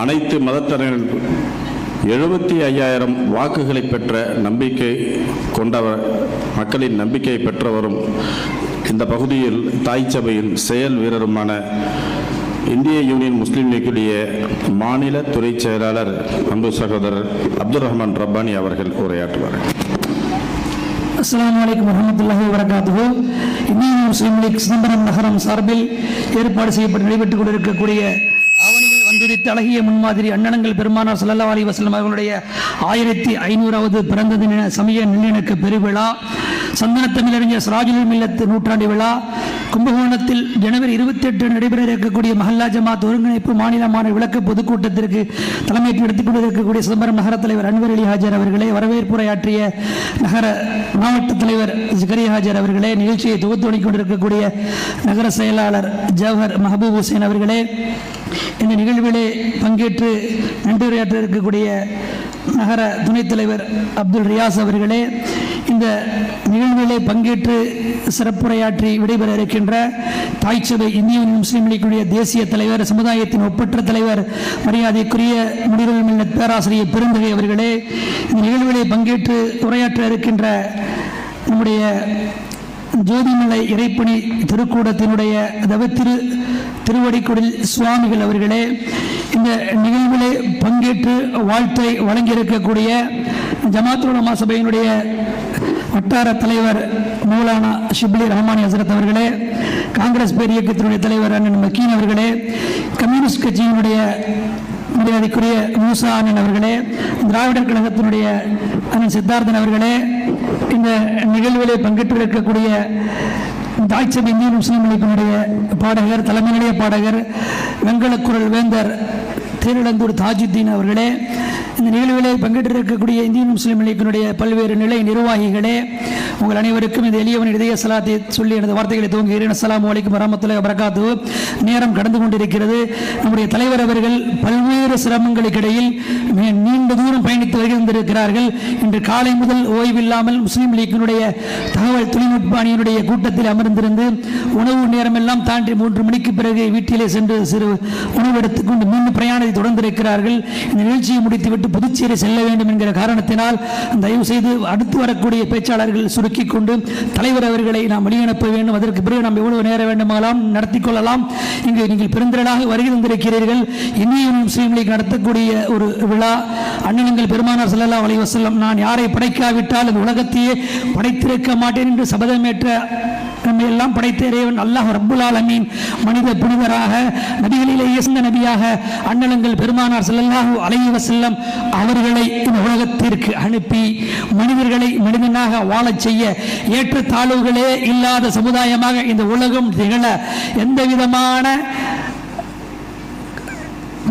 அனைத்து மதத்தினர்கள் 75,000 வாக்குகளை பெற்ற நம்பிக்கை கொண்டவர், மக்களின் நம்பிக்கையை பெற்றவரும் இந்த பகுதியில் தாய் சபையின் செயல் வீரருமான இந்திய யூனியன் முஸ்லீம் லீக்குடைய மாநில துறை செயலாளர் அன்பு சகோதரர் அப்துல் ரஹ்மான் ரப்பானி அவர்கள் உரையாற்றுவார். அஸ்ஸலாமு அலைக்கும் வரஹ்மத்துல்லாஹி வபரகாத்துஹு. இந்திய முஸ்லீம் லீக் சிதம்பரம் நகரம் சார்பில் ஏற்பாடு செய்யப்பட்டு நடைபெற்றுக் கொண்டிருக்கக்கூடிய அவனியில் வந்துரித்த அழகிய முன்மாதிரி அண்ணனங்கள் பெருமானார் ஸல்லல்லாஹு அலைஹி வஸல்லம் அவர்களுடைய 1500வது பிறந்த தின சமய நல்லிணக்க பெருவிழா, சந்தனத்தமிழறிஞர் சிராஜுல் மில்லத் நூற்றாண்டு விழா கும்பகோணத்தில் ஜனவரி 28 நடைபெற இருக்கக்கூடிய மஹல்லா ஜமாத் ஒருங்கிணைப்பு மாநிலமான விளக்க பொதுக்கூட்டத்திற்கு தலைமையேற்று எடுத்துக் கொண்டிருக்கக்கூடிய சிதம்பரம் நகர தலைவர் அன்வர் அலி ஹாஜர் அவர்களே, வரவேற்புரையாற்றிய நகர மாவட்ட தலைவர் ஜக்கரியா ஹாஜர் அவர்களே, நிகழ்ச்சியை தொகுத்து வழங்கிக் கொண்டிருக்கக்கூடிய நகர செயலாளர் ஜவஹர் மஹபூப் ஹுசைன் அவர்களே, இந்த நிகழ்விலே பங்கேற்று நன்றியுரையாற்ற இருக்கக்கூடிய நகர துணைத் தலைவர் அப்துல் ரியாஸ் அவர்களே, இந்த நிகழ்விலே பங்கேற்று சிறப்புரையாற்றி விடைபெற இருக்கின்ற தாய்ச்சபை இந்திய முஸ்லீம் லீக்குடைய தேசிய தலைவர், சமுதாயத்தின் ஒப்பற்ற தலைவர், மரியாதைக்குரிய முனிருல் மில்லத் பேராசிரியர் பெருந்தகை அவர்களே, இந்த நிகழ்விலே பங்கேற்று உரையாற்ற இருக்கின்ற நம்முடைய ஜோதிமலை இறைப்பணி திருக்கூடத்தினுடைய திருவடிக்குடில் சுவாமிகள் அவர்களே, இந்த நிகழ்விலே பங்கேற்று வாழ்த்தை வழங்கியிருக்கக்கூடிய ஜமாத்துல் உலமா சபையினுடைய வட்டார தலைவர் மௌலானா ஷிப்லி ரஹ்மானி ஹசரத் அவர்களே, காங்கிரஸ் பேர் இயக்கத்தினுடைய தலைவர் அண்ணன் மக்கீன் அவர்களே, கம்யூனிஸ்ட் கட்சியினுடைய மரியாதைக்குரிய மூசா அண்ணன் அவர்களே, திராவிடர் கழகத்தினுடைய அண்ணன் சித்தார்த்தன் அவர்களே, இந்த நிகழ்விலே பங்கேற்று இருக்கக்கூடிய தாய்ச்சபை இந்திய முஸ்லீம் லீக்கினுடைய பாடகர், தலைமை நிலைய பாடகர், வெங்கலக்குரல் வேந்தர் திருநெல்வேலி தாஜுத்தீன் அவர்களே, இந்த நிகழ்விலே பங்கேற்றிருக்கக்கூடிய இந்திய முஸ்லீம் லீக்கினுடைய பல்வேறு நிலை நிர்வாகிகளே, உங்கள் அனைவருக்கும் இந்த எளியவன் இதய சலாத்தை சொல்லி எனது வார்த்தைகளை துவங்குகிறேன். அஸ்ஸலாமு அலைக்கும் வரஹ்மத்துல்லாஹி வபரகாத்துஹு. நேரம் கடந்து கொண்டிருக்கிறது. நம்முடைய தலைவர் அவர்கள் பல்வேறு சிரமங்களுக்கு இடையில் நீண்ட தூரம் பயணித்து வருகின்றிருக்கிறார்கள். இன்று காலை முதல் ஓய்வில்லாமல் முஸ்லீம் லீக்கினுடைய தகவல் தொழில்நுட்ப அணியினுடைய கூட்டத்தில் அமர்ந்திருந்து உணவு நேரமெல்லாம் தாண்டி 3 மணிக்கு பிறகு வீட்டிலே சென்று சிறு உணவு எடுத்துக்கொண்டு மீண்டும் பிரயாணத்தை தொடர்ந்திருக்கிறார்கள். இந்த நிகழ்ச்சியை முடித்துவிட்டு புதுச்சேரி செல்ல வேண்டும் என்கிற காரணத்தினால் தயவு செய்து அடுத்து வரக்கூடிய பேச்சாளர்கள் சுருக்கிக் கொண்டு தலைவர் அவர்களை நாம் வெளியனுப்ப வேண்டும். அதற்கு பிறகு நாம் எவ்வளவு நேரம் வேண்டுமானாலும் நடத்தி கொள்ளலாம். இங்கு நீங்கள் பெருந்திரளாக வருகை தந்திருக்கிறீர்கள். இந்திய முஸ்லீம் லீக் நடத்தக்கூடிய ஒரு விழா, அண்ணனங்கள் பெருமானார் ஸல்லல்லாஹு அலைஹி வஸல்லம் நான் யாரை படைக்காவிட்டால் இந்த உலகத்தையே படைத்திருக்க மாட்டேன் என்று சபதமேற்ற நம்மை எல்லாம் படைத்த இறைவன் அல்லாஹ் ரப்புல் ஆலமீன் மனித புனிதராக நபிகளிலே இயேசுந்த நபியாக அண்ணனங்கள் பெருமானார் ஸல்லல்லாஹு அலைஹி வஸல்லம் அவர்களை இந்த உலகத்திற்கு அனுப்பி மனிதர்களை மனிதனாக வாழச் செய்ய ஏற்ற தாழ்வுகளே இல்லாத சமுதாயமாக இந்த உலகம் திகழ எந்த விதமான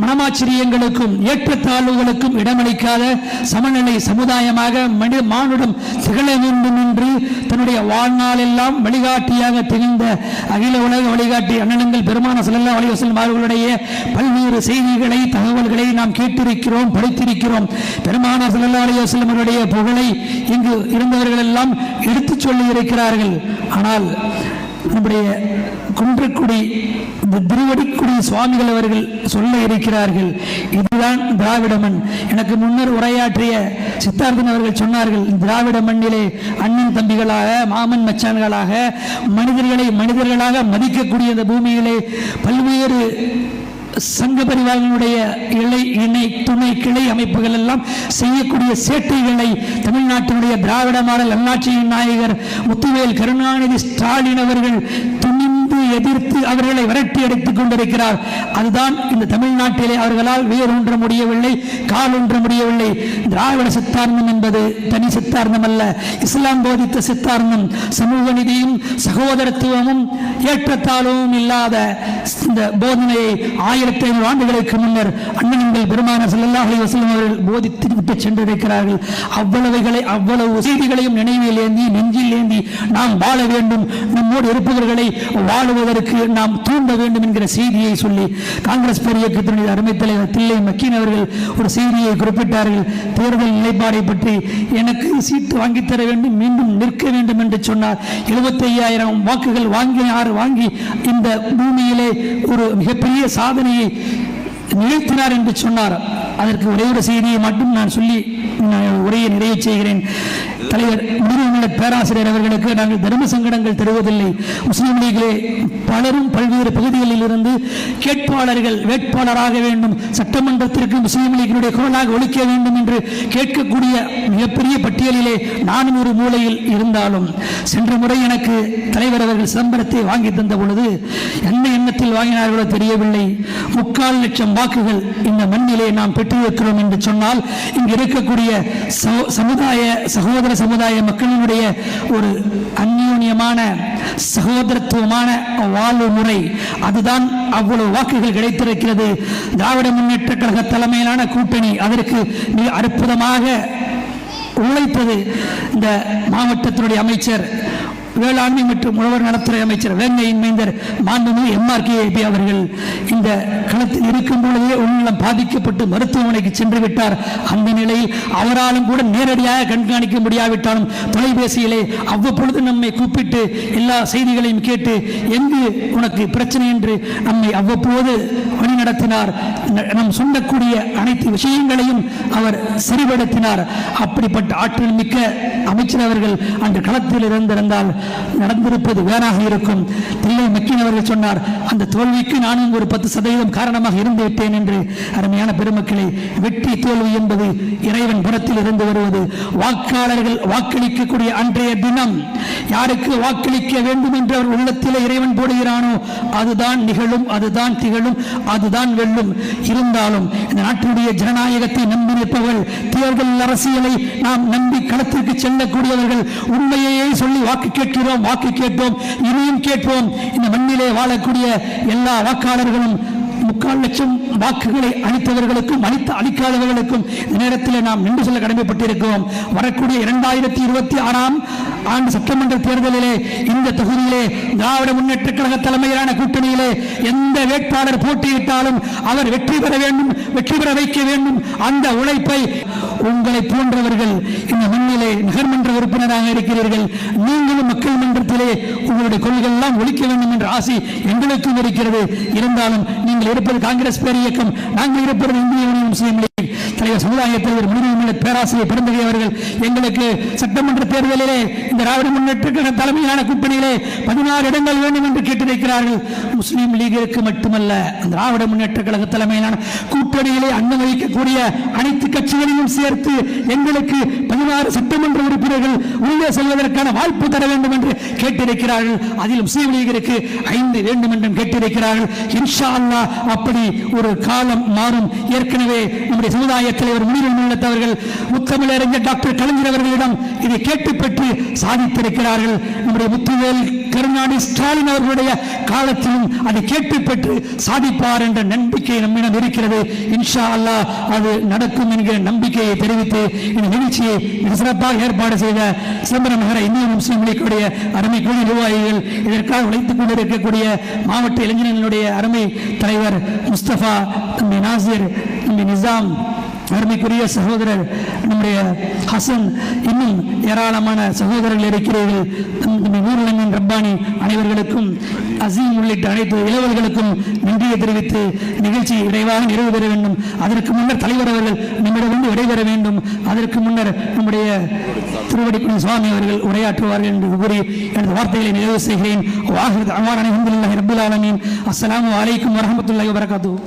மனமாச்சரியங்களுக்கும் ஏற்றத்தாழ்வுகளுக்கும் இடமளிக்காத சமநிலை சமுதாயமாக மானுடம் திகழ வேண்டும் என்று தன்னுடைய வாழ்நாள் எல்லாம் வழிகாட்டியாக திகழ்ந்த அகில உலக வழிகாட்டி அண்ணனங்கள் பெருமானார் ஸல்லல்லாஹு அலைஹி வஸல்லம் அவர்களுடைய பல்வேறு செய்திகளை தகவல்களை நாம் கேட்டிருக்கிறோம், படித்திருக்கிறோம். பெருமானார் ஸல்லல்லாஹு அலைஹி வஸல்லம் அவருடைய புகழை இங்கு இருந்தவர்கள் எல்லாம் எடுத்துச் சொல்லி இருக்கிறார்கள். ஆனால் நம்முடைய குன்றக்குடி திருவடிக்குடி சுவாமிகள் அவர்கள் சொல்ல இருக்கிறார்கள், இதுதான் திராவிட மண். எனக்கு முன்னர் உரையாற்றிய சித்தார்த்தன் அவர்கள் சொன்னார்கள், திராவிட மண்ணிலே அண்ணன் தம்பிகளாக மாமன் மச்சான்களாக மனிதர்களை மனிதர்களாக மதிக்கக்கூடிய இந்த பூமியிலே பல்வேறு சங்க பரிவாரங்களுடைய இலை இணை துணை கிளை அமைப்புகள் எல்லாம் செய்யக்கூடிய சேட்டைகளை தமிழ்நாட்டினுடைய திராவிட மாடல் அண்ணாட்சியின் நாயகர் முத்துவேல் கருணாநிதி ஸ்டாலின் அவர்கள் துணிந்து எதிர்த்து அவர்களை விரட்டி அடித்துக் கொண்டிருக்கிறார். அதுதான் இந்த தமிழ்நாட்டிலே அவர்களால் வேரூன்ற முடியவில்லை, காலூன்ற முடியவில்லை. திராவிட சித்தாந்தம் என்பது தனி சித்தாந்தம் அல்ல, இஸ்லாம் போதித்த சித்தாந்தம். சமூக நீதியும் சகோதரத்துவமும் ஏற்றத்தாழ்வும் இல்லாத இந்த போதனையை 1500 ஆண்டுகளுக்கு முன்னர் அண்ணனங்கள் பெருமானார் ஸல்லல்லாஹு அலைஹி வஸல்லம் அவர்கள் போதித்து விட்டு சென்றிருக்கிறார்கள். அவ்வளவு செய்திகளையும் நினைவில் ஏந்தி நெஞ்சில் ஏந்தி நாம் வாழ வேண்டும், நம்மோடு இருப்பவர்களை வாழுவதற்கு நாம் தூண்ட வேண்டும் என்கிற செய்தியை சொல்லி காங்கிரஸ் பேர் இயக்கத்தினுடைய அருமை தலைவர் தில்லை மக்கீன் அவர்கள் ஒரு செய்தியை குறிப்பிட்டார்கள். தேர்தல் நிலைப்பாடை பற்றி எனக்கு சீட்டு வாங்கித்தர வேண்டும், மீண்டும் நிற்க வேண்டும் என்று சொன்னார். 75,000 வாக்குகள் வாங்கி இந்த பூமியிலே ஒரு மிகப்பெரிய சாதனையை நிகழ்த்தினார் என்று சொன்னார். அதற்கு ஒரே ஒரு செய்தியை மட்டும் நான் சொல்லி உரையை நிறைவு செய்கிறேன். தலைவர் முனிவர் பேராசிரியர் அவர்களுக்கு நாங்கள் தர்ம சங்கடங்கள் தருவதில்லை. முஸ்லீம் லீகிலே பலரும் பல்வேறு பகுதிகளில் இருந்து கேட்பாளர்கள் வேட்பாளராக வேண்டும், சட்டமன்றத்திற்கு முஸ்லீம் லீகினுடைய குரலாக ஒலிக்க வேண்டும் என்று கேட்கக்கூடிய மிகப்பெரிய பட்டியலிலே நானும் ஒரு மூலையில் இருந்தாலும், சென்ற முறை எனக்கு தலைவர் அவர்கள் சிதம்பரத்தை வாங்கி தந்த பொழுது என்ன எண்ணத்தில் வாங்கினார்களோ தெரியவில்லை, 3/4 லட்சம் வாக்குகள் இந்த மண்ணிலே நாம் பெற்றிருக்கிறோம் என்று சொன்னால், இங்கு இருக்கக்கூடிய சகோதர சமுதாய மக்களினுடைய ஒரு அந்யோன்யமான சகோதரத்துவமான வாழ்வு முறை, அதுதான் அவ்வளவு வாக்குகள் கிடைத்திருக்கிறது. திராவிட முன்னேற்ற கழக தலைமையிலான கூட்டணி அதற்கு மிக அற்புதமாக உழைத்தது. இந்த மாவட்டத்தினுடைய அமைச்சர், வேளாண்மை மற்றும் உழவர் நலத்துறை அமைச்சர் வேங்கையின் மைந்தர் மாண்புமிகு MRKP அவர்கள் இந்த களத்தில் இருக்கும் பொழுதே உடல்நலம் பாதிக்கப்பட்டு மருத்துவமனைக்கு சென்று விட்டார். அந்த நிலையில் அவராலும் கூட நேரடியாக கண்காணிக்க முடியாவிட்டாலும் தொலைபேசியிலே அவ்வப்பொழுது நம்மை கூப்பிட்டு எல்லா செய்திகளையும் கேட்டு எங்கு உனக்கு பிரச்சனை என்று நம்மை அவ்வப்போது வழிநடத்தினார். நம் சொல்லக்கூடிய அனைத்து விஷயங்களையும் அவர் சரிபடுத்தினார். அப்படிப்பட்ட ஆற்றல் மிக்க அமைச்சர் அவர்கள் அன்று களத்தில் இருந்திருந்தால் நடந்திருப்பது வேறாக இருக்கும். தில்லை மக்கின் அவர்கள் சொன்னார், அந்த தோல்விக்கு நானும் ஒரு 10% காரணமாக இருந்து விட்டேன் என்று. அருமையான பெருமக்களை, வெற்றி தோல்வி என்பது இறைவன் புறத்தில் இருந்து வருவது. வாக்காளர்கள் வாக்களிக்கக்கூடிய அன்றைய தினம் யாருக்கு வாக்களிக்க வேண்டும் என்று அவர் உள்ளத்தில் இறைவன் போடுகிறானோ அதுதான் நிகழும், அதுதான் திகழும், அதுதான் வெல்லும். இருந்தாலும் இந்த நாட்டினுடைய ஜனநாயகத்தை நம்பி நிற்பவர்கள், தேர்தல் அரசியலை நாம் நம்பி களத்திற்கு செல்லக்கூடியவர்கள், உண்மையே சொல்லி வாக்கு கேட்டோம், இனியும் கேட்போம். இந்த மண்ணிலே வாழக்கூடிய எல்லா வாக்காளர்களும் 3/4 லட்சம் வாக்குகளை அளித்தவர்களுக்கும் அளிக்காதவர்களுக்கும் இந்த நேரத்தில் நாம் நின்று சொல்ல கடமைப்பட்டிருக்கிறோம். வரக்கூடிய 2026ஆம் ஆண்டு சட்டமன்ற தேர்தலிலே இந்த தொகுதியிலே திராவிட முன்னேற்ற கழக தலைமையிலான கூட்டணியிலே எந்த வேட்பாளர் போட்டியிட்டாலும் அவர் வெற்றி பெற வேண்டும், வெற்றி பெற வைக்க வேண்டும். அந்த உழைப்பை உங்களை போன்றவர்கள் இந்த மண்ணிலே நகர்மன்ற உறுப்பினராக இருக்கிறீர்கள். நீங்களும் மக்கள் மன்றத்திலே உங்களுடைய கொள்கைகள் எல்லாம் ஒழிக்க வேண்டும் என்ற ஆசை எங்களுக்கும் இருக்கிறது. இருந்தாலும் நீங்கள் இருப்பது காங்கிரஸ் பேர் இயக்கம், நாங்கள் இருப்பது இந்திய யூனியன் முஸ்லீம் லீக். தலைவர் சமுதாய தலைவர் முனிவர் பேராசிரியர் பெருந்தகை அவர்கள் எங்களுக்கு சட்டமன்ற தேர்தலிலே இந்த திராவிட முன்னேற்ற கழக தலைமையிலான கூட்டணியிலே 16 இடங்கள் வேண்டும் என்று கேட்டிருக்கிறார்கள். முஸ்லீம் லீகிற்கு மட்டுமல்ல, திராவிட முன்னேற்ற கழக தலைமையிலான கூட்டணியிலே அங்கம் வகிக்கக்கூடிய அனைத்து கட்சிகளையும் சேர்த்து எங்களுக்கு 16 சட்டமன்ற உறுப்பினர்கள் உள்ளே செல்வதற்கான வாய்ப்பு தர வேண்டும் என்று கேட்டிருக்கிறார்கள். அதில் முஸ்லீம் லீகிற்கு 5 வேண்டும் என்றும் கேட்டிருக்கிறார்கள். இன்ஷா அல்லாஹ் அப்படி ஒரு காலம் மாறும். ஏற்கனவே நம்முடைய சமுதாய தலைவர் முனிவர் அவர்கள் முத்தமிழறிஞர் டாக்டர் கலைஞர் அவர்களிடம் இதை கேட்டு பெற்று சாதித்திருக்கிறார்கள். நம்முடைய முத்துவேல் கருணாநிதி ஸ்டாலின் அவர்களுடைய காலத்திலும் அதை கேட்டு பெற்று சாதிப்பார் என்ற நம்பிக்கை நம்மிடம் இருக்கிறது. இன்ஷா அல்லாஹ் அது நடக்கும் என்கிற நம்பிக்கையை தெரிவித்து இந்த நிகழ்ச்சியை சிறப்பாக ஏற்பாடு செய்த சிதம்பரம் நகர இந்திய முஸ்லீம் லீக்குடைய அருமை குழு நிர்வாகிகள், இதற்காக உழைத்துக் கொண்டிருக்கக்கூடிய மாவட்ட இளைஞர்களுடைய அருமை தலைவர் முஸ்தபா, தம்பி நாசிர், தம்பி நிசாம், அருமைக்குரிய சகோதரர் நம்முடைய ஹசன், இன்னும் ஏராளமான சகோதரர்கள் இருக்கிறீர்கள். நூறுலமின் ரப்பானி அனைவர்களுக்கும், அசீம் உள்ளிட்ட அனைத்து இளவர்களுக்கும் நன்றியை தெரிவித்து நிகழ்ச்சி விரைவாக நிறைவு பெற வேண்டும். அதற்கு முன்னர் தலைவர் அவர்கள் நம்மிடமிருந்து விடைபெற வேண்டும். அதற்கு முன்னர் நம்முடைய திருவடிக்குடி சுவாமி அவர்கள் உரையாற்றுவார்கள் என்று கூறி எனது வார்த்தைகளை நிறைவு செய்கிறேன். அஸ்ஸலாமு அலைக்கும் வரஹ்மத்துல்லாஹி வபரகாத்துஹு.